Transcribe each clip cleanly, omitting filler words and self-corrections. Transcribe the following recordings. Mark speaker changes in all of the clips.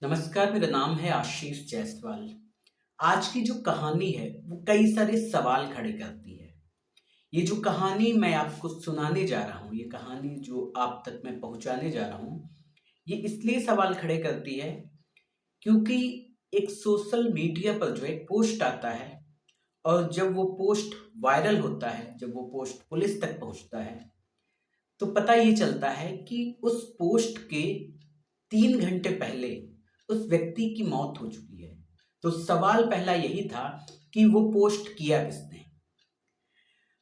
Speaker 1: नमस्कार, मेरा नाम है आशीष जायसवाल। आज की जो कहानी है, वो कई सारे सवाल खड़े करती है। ये जो कहानी मैं आपको सुनाने जा रहा हूँ, ये कहानी जो आप तक मैं पहुँचाने जा रहा हूँ, ये इसलिए सवाल खड़े करती है क्योंकि एक सोशल मीडिया पर जो एक पोस्ट आता है और जब वो पोस्ट वायरल होता है, जब वो पोस्ट पुलिस तक पहुँचता है, तो पता ये चलता है कि उस पोस्ट के 3 घंटे पहले उस व्यक्ति की मौत हो चुकी है। तो सवाल पहला यही था कि वो पोस्ट किया किसने?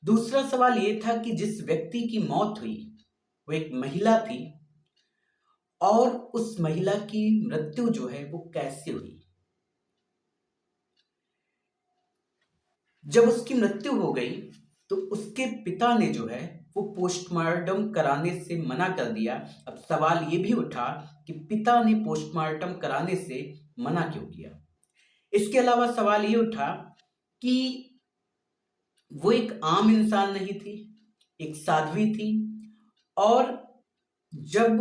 Speaker 1: दूसरा सवाल ये था कि जिस व्यक्ति की मौत हुई, वो एक महिला थी और उस महिला की मृत्यु जो है वो कैसे हुई? जब उसकी मृत्यु हो गई, तो उसके पिता ने जो है वो पोस्टमार्टम कराने से मना कर दिया। अब सवाल ये भी उठा कि पिता ने पोस्टमार्टम कराने से मना क्यों किया? इसके अलावा सवाल ये उठा कि वो एक आम इंसान नहीं थी, एक साध्वी थी और जब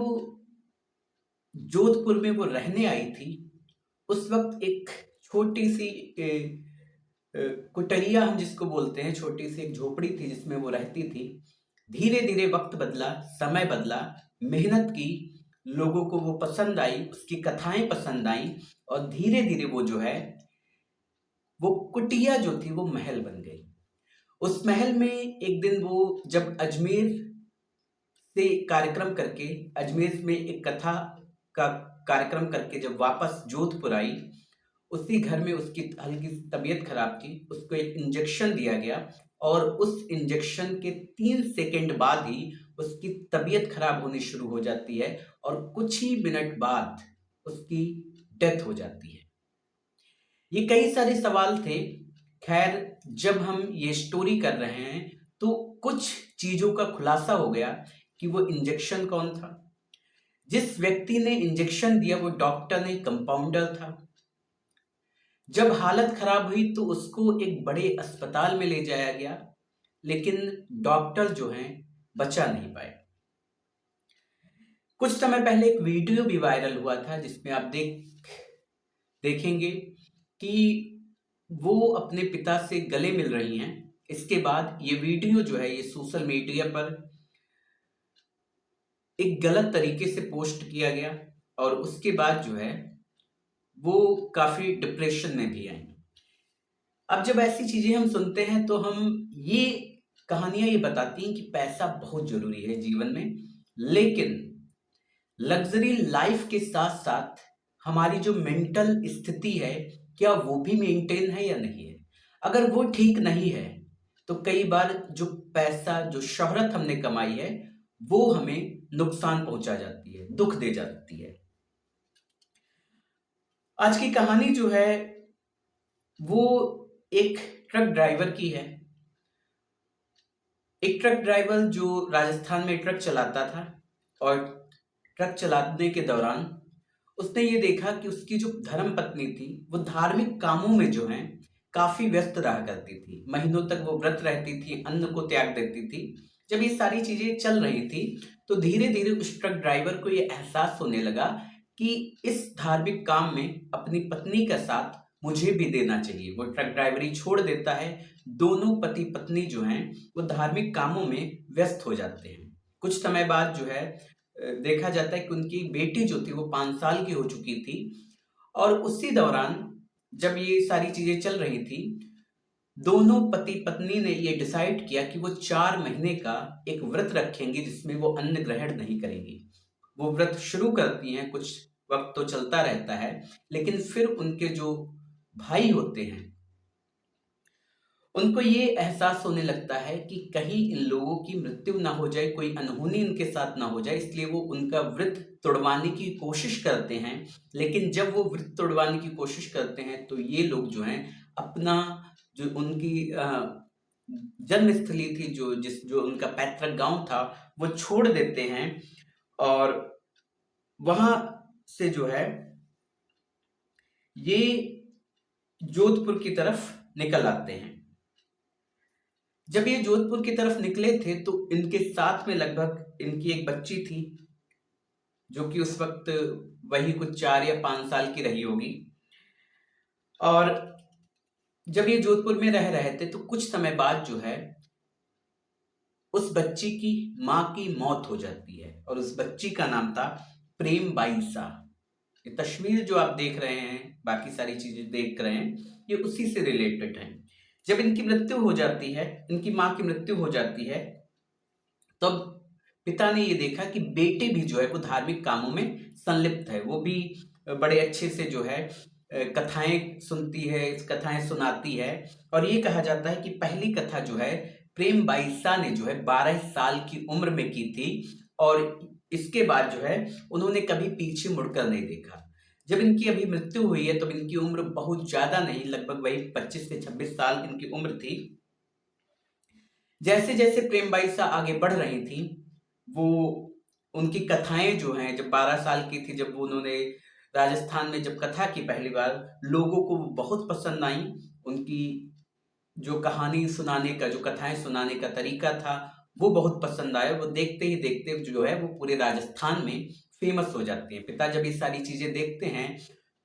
Speaker 1: जोधपुर में वो रहने आई थी, उस वक़्त एक छोटी-सी कुटरिया हम जिसको बोलते हैं, छोटी-सी एक झोपड़ी थी जिसमें वो रहती थी। धीरे-धीरे वक़्त बदला, समय बदला, मेहनत की, लोगों को वो पसंद आई, उसकी कथाएँ पसंद आईं और धीरे-धीरे वो जो है, वो कुटिया जो थी वो महल बन गई। उस महल में एक दिन वो जब अजमेर से कार्यक्रम करके, अजमेर में एक कथा का कार्यक्रम करके जब वापस जोधपुर आई, उसी घर में उसकी हल्की सी तबीयत खराब थी। उसको एक इंजेक्शन दिया गया और उस इंजेक्शन के 3 सेकंड बाद ही उसकी तबीयत खराब होनी शुरू हो जाती है और कुछ ही मिनट बाद उसकी डेथ हो जाती है। ये कई सारे सवाल थे। खैर, जब हम ये स्टोरी कर रहे हैं तो कुछ चीज़ों का खुलासा हो गया कि वो इंजेक्शन कौन था। जिस व्यक्ति ने इंजेक्शन दिया वो डॉक्टर नहीं, कंपाउंडर था। जब हालत खराब हुई तो उसको एक बड़े अस्पताल में ले जाया गया, लेकिन डॉक्टर जो हैं बचा नहीं पाए। कुछ समय पहले एक वीडियो भी वायरल हुआ था जिसमें आप देखेंगे कि वो अपने पिता से गले मिल रही हैं। इसके बाद ये वीडियो जो है ये सोशल मीडिया पर एक गलत तरीके से पोस्ट किया गया और उसके बाद जो है वो काफ़ी डिप्रेशन में भी आई। अब जब ऐसी चीज़ें हम सुनते हैं तो हम ये कहानियाँ ये बताती हैं कि पैसा बहुत ज़रूरी है जीवन में, लेकिन लग्ज़री लाइफ़ के साथ-साथ हमारी जो मेंटल स्थिति है, क्या वो भी मेंटेन है या नहीं है? अगर वो ठीक नहीं है, तो कई बार जो पैसा, जो शोहरत हमने कमाई है, वो हमें नुकसान पहुँचा जाती है, दुःख दे जाती है। आज की कहानी जो है, वो एक ट्रक ड्राइवर की है। एक ट्रक ड्राइवर जो राजस्थान में ट्रक चलाता था और ट्रक चलाने के दौरान उसने ये देखा कि उसकी जो धर्मपत्नी थी, वो धार्मिक कामों में जो है काफ़ी व्यस्त रहा करती थी। महीनों तक वो व्रत रहती थी, अन्न को त्याग देती थी। जब ये सारी चीज़ें चल रही थी, तो धीरे-धीरे उस ट्रक ड्राइवर को ये एहसास होने लगा कि इस धार्मिक काम में अपनी पत्नी का साथ मुझे भी देना चाहिए। वो ट्रक ड्राइवरी छोड़ देता है। दोनों पति-पत्नी जो हैं, वो धार्मिक कामों में व्यस्त हो जाते हैं। कुछ समय बाद जो है देखा जाता है कि उनकी बेटी जो थी वो 5 साल की हो चुकी थी और उसी दौरान जब ये सारी चीज़ें चल रही थी, दोनों पति-पत्नी ने ये डिसाइड किया कि वो 4 महीने का एक व्रत रखेंगी जिसमें वो अन्न ग्रहण नहीं करेंगी। वो व्रत शुरू करती हैं, कुछ वक़्त तो चलता रहता है, लेकिन फिर उनके जो भाई होते हैं, उनको ये एहसास होने लगता है कि कहीं इन लोगों की मृत्यु ना हो जाए, कोई अनहोनी इनके साथ ना हो जाए, इसलिए वो उनका व्रत तोड़वाने की कोशिश करते हैं। लेकिन जब वो व्रत तोड़वाने की कोशिश करते हैं, तो ये लोग जो हैं अपना जो उनकी जन्मस्थली थी, जो उनका पैतृक गाँव था, वो छोड़ देते हैं और वहाँ से जो है ये जोधपुर की तरफ निकल आते हैं। जब ये जोधपुर की तरफ निकले थे तो इनके साथ में लगभग इनकी एक बच्ची थी, जो कि उस वक़्त वही कुछ 4 या 5 साल की रही होगी। और जब ये जोधपुर में रह रहे थे तो कुछ समय बाद जो है उस बच्ची की माँ की मौत हो जाती है, और उस बच्ची का नाम था प्रेम बाईसा। ये तस्वीर जो आप देख रहे हैं, बाकी सारी चीजें देख रहे हैं, ये उसी से रिलेटेड है। जब इनकी मृत्यु हो जाती है, इनकी माँ की मृत्यु हो जाती है, तब पिता ने ये देखा कि बेटे भी जो है वो धार्मिक कामों में संलिप्त है। वो भी बड़े अच्छे से जो है कथाएं सुनती है, कथाएं सुनाती है। और ये कहा जाता है कि पहली कथा जो है प्रेम बाईसा ने जो है 12 साल की उम्र में की थी, और इसके बाद जो है उन्होंने कभी पीछे मुड़कर नहीं देखा। जब इनकी अभी मृत्यु हुई है तब इनकी उम्र बहुत ज्यादा नहीं, लगभग वही 25 से 26 साल इनकी उम्र थी। जैसे जैसे प्रेम बाईसा आगे बढ़ रही थी, वो उनकी कथाएं जो हैं, जब 12 साल की थी, जब वो उन्होंने राजस्थान में जब कथा की पहली बार, लोगों को बहुत पसंद आई। उनकी जो कहानी सुनाने का, जो कथाएं सुनाने का तरीका था, वो बहुत पसंद आया। वो देखते ही देखते जो है वो पूरे राजस्थान में फेमस हो जाती है। पिता जब ये सारी चीजें देखते हैं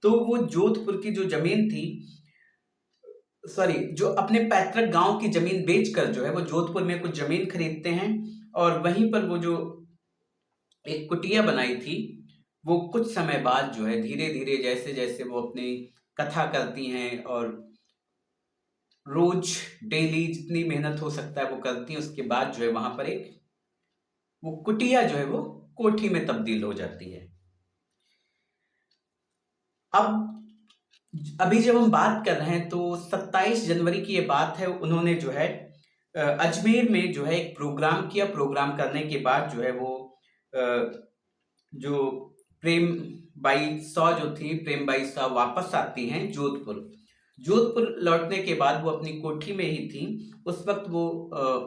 Speaker 1: तो वो जोधपुर की जो जमीन थी, सॉरी, जो अपने पैतृक गांव की जमीन बेचकर जो है वो जोधपुर में कुछ जमीन खरीदते हैं, और वहीं पर वो जो एक कुटिया बनाई थी, वो कुछ समय बाद जो है धीरे धीरे जैसे जैसे वो अपनी कथा करती हैं और रोज डेली जितनी मेहनत हो सकता है वो करती हैं, उसके बाद जो है वहां पर एक वो कुटिया जो है वो कोठी में तब्दील हो जाती है। अब अभी जब हम बात कर रहे हैं तो 27 जनवरी की ये बात है। उन्होंने जो है अजमेर में जो है एक प्रोग्राम किया। प्रोग्राम करने के बाद जो है वो जो प्रेम बाई सौ जो थी, प्रेम बाई सौ वापस आती हैं जोधपुर। जोधपुर लौटने के बाद वो अपनी कोठी में ही थी। उस वक्त वो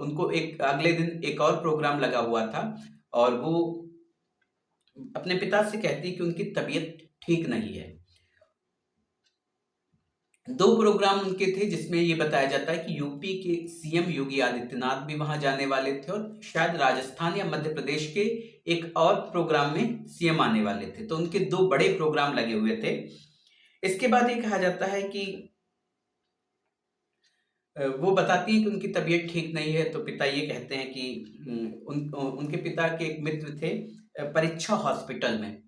Speaker 1: उनको एक अगले दिन एक और प्रोग्राम लगा हुआ था, और वो अपने पिता से कहती कि उनकी तबीयत ठीक नहीं है। 2 प्रोग्राम उनके थे जिसमें ये बताया जाता है कि यूपी के सीएम योगी आदित्यनाथ भी वहां जाने वाले थे, और शायद राजस्थान या मध्य प्रदेश के एक और प्रोग्राम में सीएम आने वाले थे। तो उनके 2 बड़े प्रोग्राम लगे हुए थे। इसके बाद ये कहा जाता है कि वो बताती है कि उनकी तबीयत ठीक नहीं है। तो पिता ये कहते हैं कि उनके पिता के एक मित्र थे परीक्षा हॉस्पिटल में,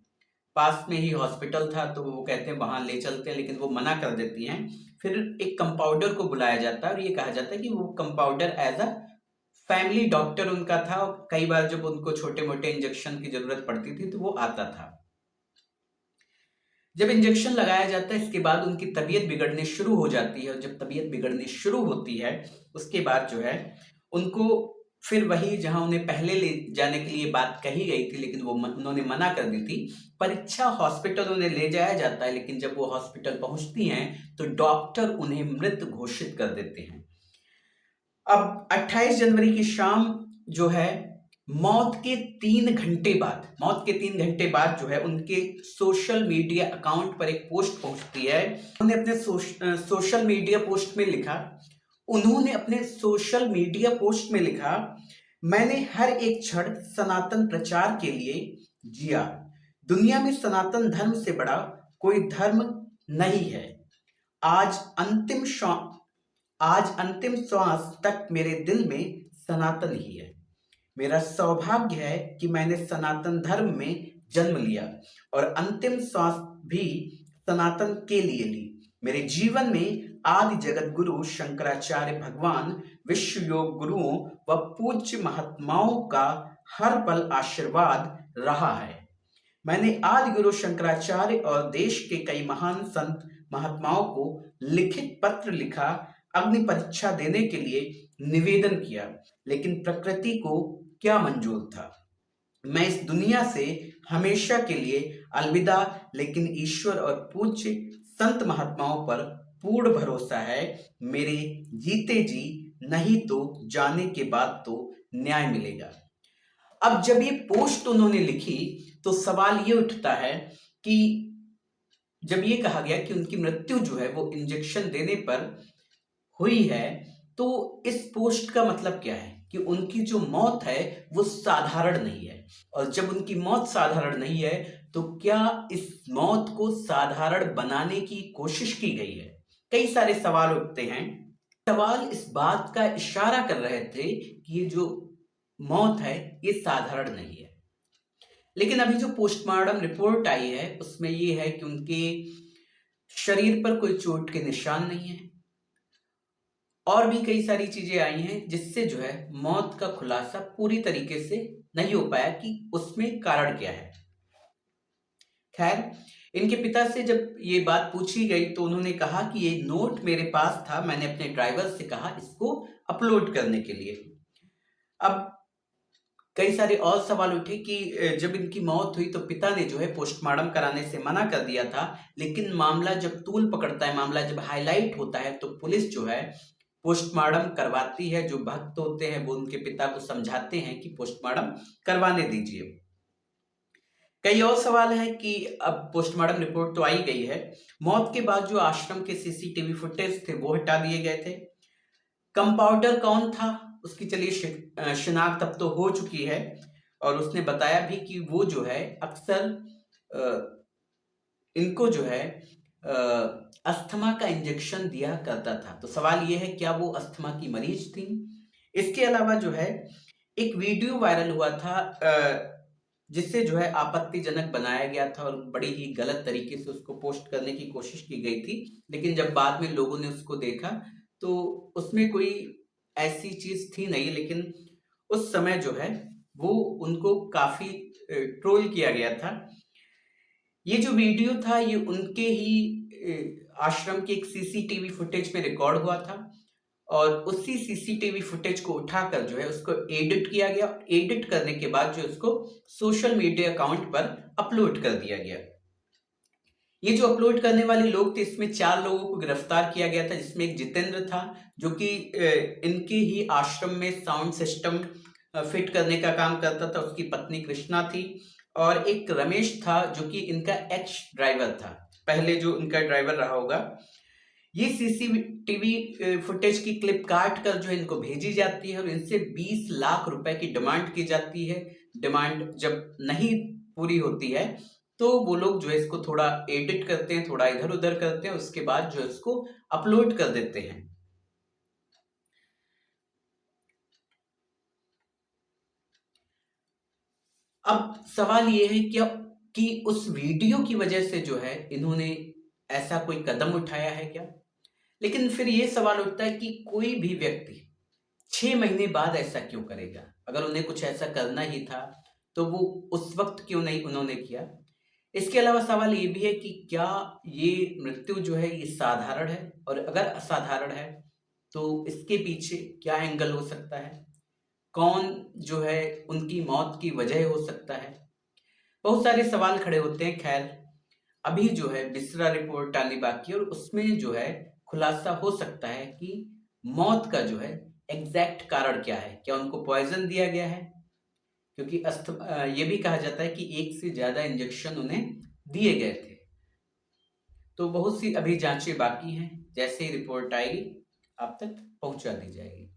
Speaker 1: पास में ही हॉस्पिटल था, तो वो कहते हैं वहां ले चलते हैं, लेकिन वो मना कर देती हैं। फिर एक कंपाउंडर को बुलाया जाता है, और ये कहा जाता है कि वो compounder as a family doctor उनका था, और कई बार जब उनको छोटे मोटे इंजेक्शन की जरूरत पड़ती थी तो वो आता था। जब इंजेक्शन लगाया जाता है इसके बाद उनकी तबीयत बिगड़ने शुरू हो जाती है, और जब तबीयत बिगड़नी शुरू होती है उसके बाद जो है उनको फिर वही जहां उन्हें पहले ले जाने के लिए बात कही गई थी, लेकिन वो उन्होंने मना कर दी थी, परीक्षा हॉस्पिटल उन्हें ले जाया जाता है। लेकिन जब वो हॉस्पिटल पहुंचती हैं तो डॉक्टर उन्हें मृत घोषित कर देते हैं। अब 28 जनवरी की शाम जो है मौत के 3 घंटे बाद जो है उनके सोशल मीडिया अकाउंट पर एक पोस्ट पहुंचती है। उन्होंने अपने सोशल मीडिया पोस्ट में लिखा, मैंने हर एक क्षण सनातन प्रचार के लिए जिया। दुनिया में सनातन धर्म से बड़ा कोई धर्म नहीं है। आज अंतिम श्वास तक मेरे दिल में सनातन ही है। मेरा सौभाग्य है कि मैंने सनातन धर्म में जन्म लिया, और अंतिम श्वास भी सनातन के लिए ली। मेरे जीवन में आदि जगत गुरु शंकराचार्य भगवान, विश्व योग गुरुओं व पूज्य महात्माओं का हर पल आशीर्वाद रहा है। मैंने आदि गुरु शंकराचार्य और देश के कई महान संत महात्माओं को लिखित पत्र लिखा, अग्नि परीक्षा देने के लिए निवेदन किया, लेकिन प्रकृति को क्या मंजूर था। मैं इस दुनिया से हमेशा के लिए अलविदा, लेकिन ईश्वर और पूज्य संत महात्माओं पर पूर्ण भरोसा है। मेरे जीते जी, नहीं तो जाने के बाद तो न्याय मिलेगा। अब जब ये पोस्ट उन्होंने लिखी तो सवाल ये उठता है कि जब ये कहा गया कि उनकी मृत्यु जो है वो इंजेक्शन देने पर हुई है, तो इस पोस्ट का मतलब क्या है कि उनकी जो मौत है वो साधारण नहीं है। और जब उनकी मौत साधारण नहीं है तो क्या इस मौत को साधारण बनाने की कोशिश की गई है? कई सारे सवाल उठते हैं। सवाल इस बात का इशारा कर रहे थे कि ये जो मौत है ये साधारण नहीं है। लेकिन अभी जो पोस्टमार्टम रिपोर्ट आई है उसमें ये है कि उनके शरीर पर कोई चोट के निशान नहीं है और भी कई सारी चीजें आई हैं जिससे जो है मौत का खुलासा पूरी तरीके से नहीं हो पाया कि उसमें कारण क्या है। खैर, इनके पिता से जब ये बात पूछी गई तो उन्होंने कहा कि ये नोट मेरे पास था, मैंने अपने ड्राइवर से कहा इसको अपलोड करने के लिए। अब कई सारे और सवाल उठे कि जब इनकी मौत हुई तो पिता ने जो है पोस्टमार्टम कराने से मना कर दिया था, लेकिन मामला जब तूल पकड़ता है, मामला जब हाईलाइट होता है तो पुलिस जो है पोस्टमार्टम करवाती है। जो भक्त होते हैं वो उनके पिता को समझाते हैं कि पोस्टमार्टम करवाने दीजिए। कई और सवाल है कि अब पोस्टमार्टम रिपोर्ट तो आई गई है, मौत के बाद जो आश्रम के सीसीटीवी फुटेज थे वो हटा दिए गए थे। कंपाउंडर कौन था उसकी चलिए शिनाख्त अब तो हो चुकी है और उसने बताया भी कि वो जो है अक्सर इनको जो है अस्थमा का इंजेक्शन दिया करता था। तो सवाल ये है क्या वो अस्थमा की मरीज थी? इसके अलावा जो है एक वीडियो वायरल हुआ था जिससे जो है आपत्तिजनक बनाया गया था और बड़ी ही गलत तरीके से उसको पोस्ट करने की कोशिश की गई थी, लेकिन जब बाद में लोगों ने उसको देखा तो उसमें कोई ऐसी चीज थी नहीं, लेकिन उस समय जो है वो उनको काफी ट्रोल किया गया था। ये जो वीडियो था ये उनके ही आश्रम के एक सीसीटीवी फुटेज में रिकॉर्ड हुआ था और उसी सीसीटीवी फुटेज को उठाकर जो है उसको एडिट किया गया। एडिट करने के बाद जो उसको सोशल मीडिया अकाउंट पर अपलोड कर दिया गया। ये जो अपलोड करने वाले लोग थे इसमें 4 लोगों को गिरफ्तार किया गया था, जिसमें एक जितेंद्र था जो कि इनके ही आश्रम में साउंड सिस्टम फिट करने का काम करता था, उसकी पत्नी कृष्णा थी और एक रमेश था जो कि इनका एक्स ड्राइवर था, पहले जो इनका ड्राइवर रहा होगा। ये सीसीटीवी फुटेज की क्लिप काट कर जो इनको भेजी जाती है और इनसे 20 लाख रुपए की डिमांड की जाती है। डिमांड जब नहीं पूरी होती है तो वो लोग जो है इसको थोड़ा एडिट करते हैं, थोड़ा इधर उधर करते हैं, उसके बाद जो है इसको अपलोड कर देते हैं। अब सवाल ये है क्या कि उस वीडियो की वजह से जो है इन्होंने ऐसा कोई कदम उठाया है क्या? लेकिन फिर ये सवाल उठता है कि कोई भी व्यक्ति 6 महीने बाद ऐसा क्यों करेगा? अगर उन्हें कुछ ऐसा करना ही था तो वो उस वक्त क्यों नहीं उन्होंने किया? इसके अलावा सवाल ये भी है कि क्या ये मृत्यु जो है ये साधारण है, और अगर असाधारण है तो इसके पीछे क्या एंगल हो सकता है? कौन जो है उनकी मौत की वजह हो सकता है? बहुत सारे सवाल खड़े होते हैं। खैर, अभी जो है बिस्रा रिपोर्ट आनी बाकी है और उसमें जो है खुलासा हो सकता है कि मौत का जो है एग्जैक्ट कारण क्या है। क्या उनको पॉइजन दिया गया है? क्योंकि ये भी कहा जाता है कि एक से ज्यादा इंजेक्शन उन्हें दिए गए थे। तो बहुत सी अभी जांचें बाकी हैं, जैसे ही रिपोर्ट आएगी आप तक पहुंचा दी जाएगी।